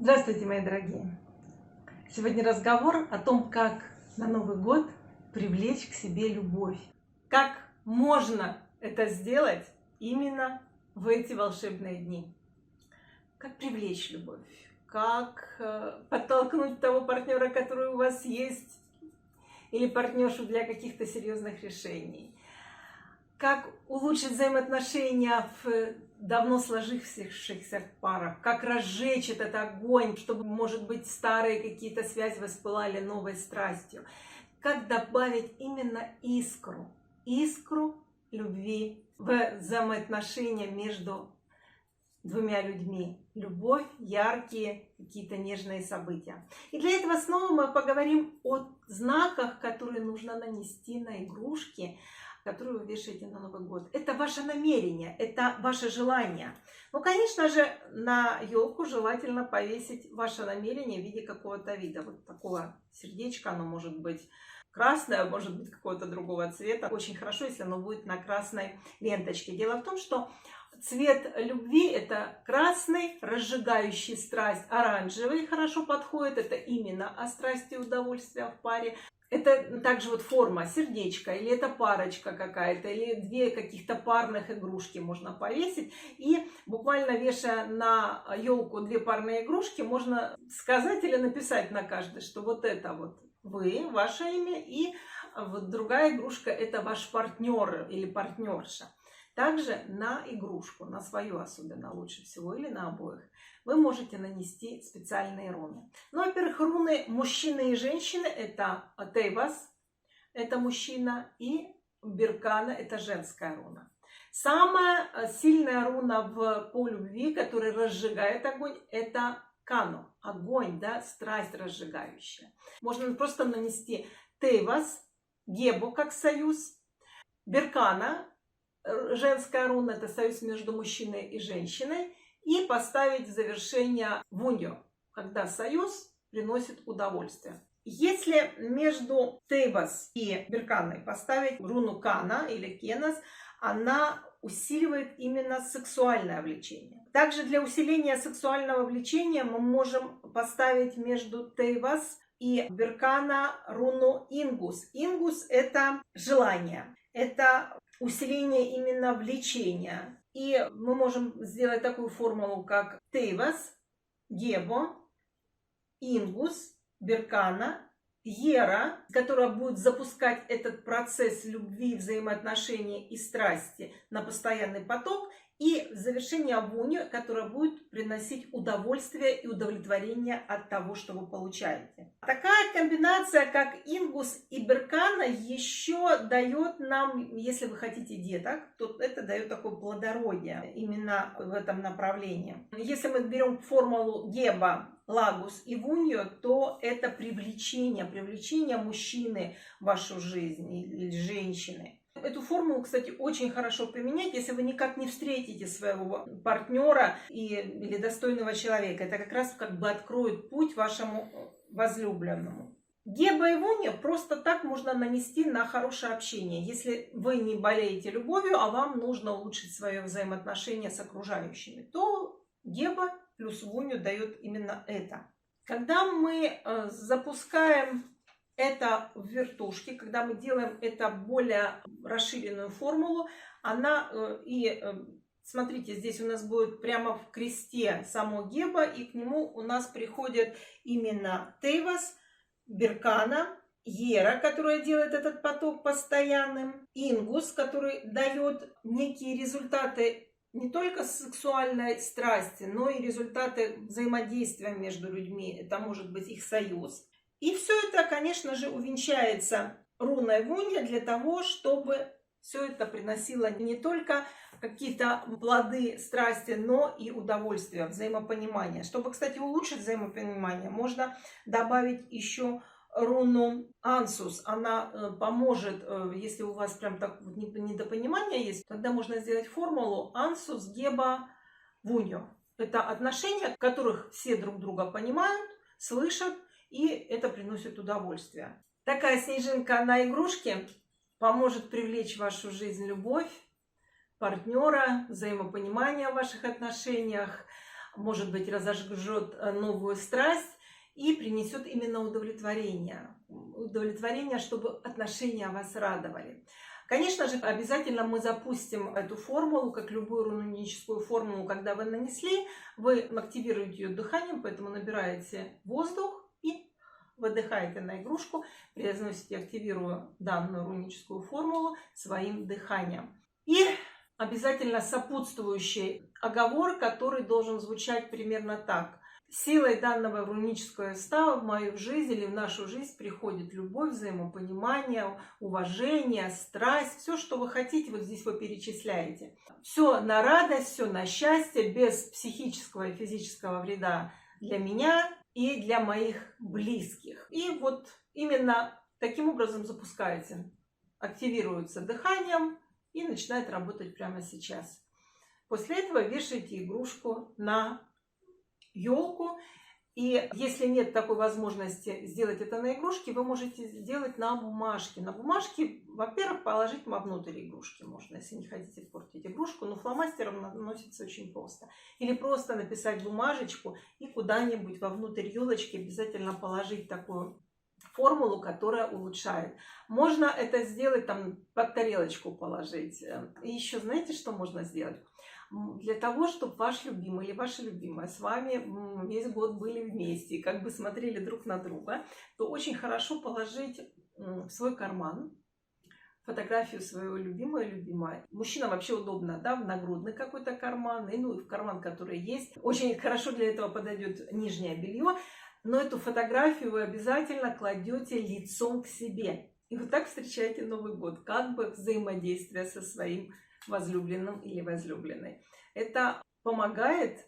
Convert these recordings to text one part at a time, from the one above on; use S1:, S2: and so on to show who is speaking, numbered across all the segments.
S1: Здравствуйте, мои дорогие! Сегодня разговор о том, как на Новый год привлечь к себе любовь. Как можно это сделать именно в эти волшебные дни. Как привлечь любовь, как подтолкнуть того партнера, который у вас есть, или партнершу для каких-то серьезных решений. Как улучшить взаимоотношения в давно сложившихся парах, как разжечь этот огонь, чтобы, может быть, старые какие-то связи воспылали новой страстью, как добавить именно искру любви в взаимоотношения между двумя людьми. Любовь, яркие какие-то нежные события. И для этого снова мы поговорим о знаках, которые нужно нанести на игрушки, которую вы вешаете на Новый год. Это ваше намерение, это ваше желание. Ну, конечно же, на елку желательно повесить ваше намерение в виде какого-то вида. Вот такого сердечка, оно может быть красное, может быть какого-то другого цвета. Очень хорошо, если оно будет на красной ленточке. Дело в том, что цвет любви – это красный, разжигающий страсть, оранжевый хорошо подходит. Это именно о страсти и удовольствия в паре. Это также вот форма сердечка, или это парочка какая-то, или две каких-то парных игрушки можно повесить. И буквально вешая на елку две парные игрушки, можно сказать или написать на каждой, что вот это вот вы, ваше имя, и вот другая игрушка – это ваш партнер или партнерша. Также на игрушку, на свою особенно лучше всего, или на обоих, вы можете нанести специальные руны. Ну, во-первых, руны мужчины и женщины – это Тейвас, это мужчина, и Беркана – это женская руна. Самая сильная руна по любви, которая разжигает огонь, это Кано, огонь, да, страсть разжигающая. Можно просто нанести Тейвас, Гебо как союз, Беркана, женская руна – это союз между мужчиной и женщиной, и поставить в завершение Вуньо, когда союз приносит удовольствие. Если между Тейвас и Берканой поставить руну Кана или Кенас, она усиливает именно сексуальное влечение. Также для усиления сексуального влечения мы можем поставить между Тейвас и Беркана руну Ингус. Ингус – это желание, это усиление именно влечения. И мы можем сделать такую формулу, как Тейвас, Гебо, Ингус, Беркана, Ера, которая будет запускать этот процесс любви, взаимоотношений и страсти на постоянный поток, и завершение Вуньо, которое будет приносить удовольствие и удовлетворение от того, что вы получаете. Такая комбинация, как Ингус и Беркана, еще дает нам, если вы хотите деток, то это дает такое плодородие именно в этом направлении. Если мы берем формулу Геба, Лагус и Вуньо, то это привлечение мужчины в вашу жизнь или женщины. Эту формулу, кстати, очень хорошо применять, если вы никак не встретите своего партнера или достойного человека. Это как раз как бы откроет путь вашему возлюбленному. Геба и Вуньо просто так можно нанести на хорошее общение. Если вы не болеете любовью, а вам нужно улучшить свое взаимоотношение с окружающими, то Геба плюс Вуньо дает именно это. Когда мы запускаем это в вертушке, когда мы делаем это более расширенную формулу, смотрите, здесь у нас будет прямо в кресте само Геба, и к нему у нас приходят именно Тейвас, Беркана, Ера, которая делает этот поток постоянным, Ингус, который дает некие результаты не только сексуальной страсти, но и результаты взаимодействия между людьми. Это может быть их союз. И все это, конечно же, увенчается руной Вуньо для того, чтобы все это приносило не только какие-то плоды страсти, но и удовольствие, взаимопонимание. Чтобы, кстати, улучшить взаимопонимание, можно добавить еще руну Ансус. Она поможет, если у вас прям так вот недопонимание есть, тогда можно сделать формулу Ансус, Геба, Вуньо. Это отношения, в которых все друг друга понимают, слышат, и это приносит удовольствие. Такая снежинка на игрушке поможет привлечь в вашу жизнь любовь, партнера, взаимопонимание в ваших отношениях, может быть, разожжет новую страсть и принесет именно удовлетворение. Удовлетворение, чтобы отношения вас радовали. Конечно же, обязательно мы запустим эту формулу, как любую руническую формулу, когда вы нанесли, вы активируете ее дыханием, поэтому набираете воздух и выдыхаете на игрушку, произносите «активирую данную руническую формулу» своим дыханием. И обязательно сопутствующий оговор, который должен звучать примерно так. Силой данного рунического става в мою жизнь или в нашу жизнь приходит любовь, взаимопонимание, уважение, страсть, все, что вы хотите, вот здесь вы перечисляете. Все на радость, все на счастье, без психического и физического вреда для меня и для моих близких. И вот именно таким образом запускаете, активируется дыханием и начинает работать прямо сейчас. После этого вешаете игрушку на елку. И если нет такой возможности сделать это на игрушке, вы можете сделать на бумажке. На бумажке, во-первых, положить вовнутрь игрушки можно, если не хотите портить игрушку, но фломастером наносится очень просто. Или просто написать бумажечку и куда-нибудь вовнутрь елочки обязательно положить такую формулу, которая улучшает. Можно это сделать, там, под тарелочку положить. И еще знаете, что можно сделать? Для того, чтобы ваш любимый или ваша любимая с вами весь год были вместе и как бы смотрели друг на друга, то очень хорошо положить в свой карман фотографию своего любимого. Мужчинам вообще удобно, да, в нагрудный какой-то карман, и, ну, и в карман, который есть. Очень хорошо для этого подойдет нижнее белье, но эту фотографию вы обязательно кладете лицом к себе. И вот так встречаете Новый год, как бы взаимодействие со своим возлюбленным или возлюбленной. Это помогает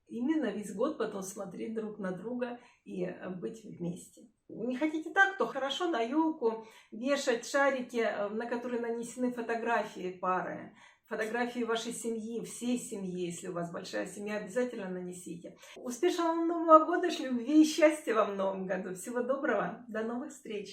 S1: именно весь год потом смотреть друг на друга и быть вместе. Не хотите так, то хорошо на елку вешать шарики, на которые нанесены фотографии пары. Фотографии вашей семьи, всей семьи, если у вас большая семья, обязательно нанесите. Успешного Нового года, любви и счастья вам в Новом году. Всего доброго, до новых встреч!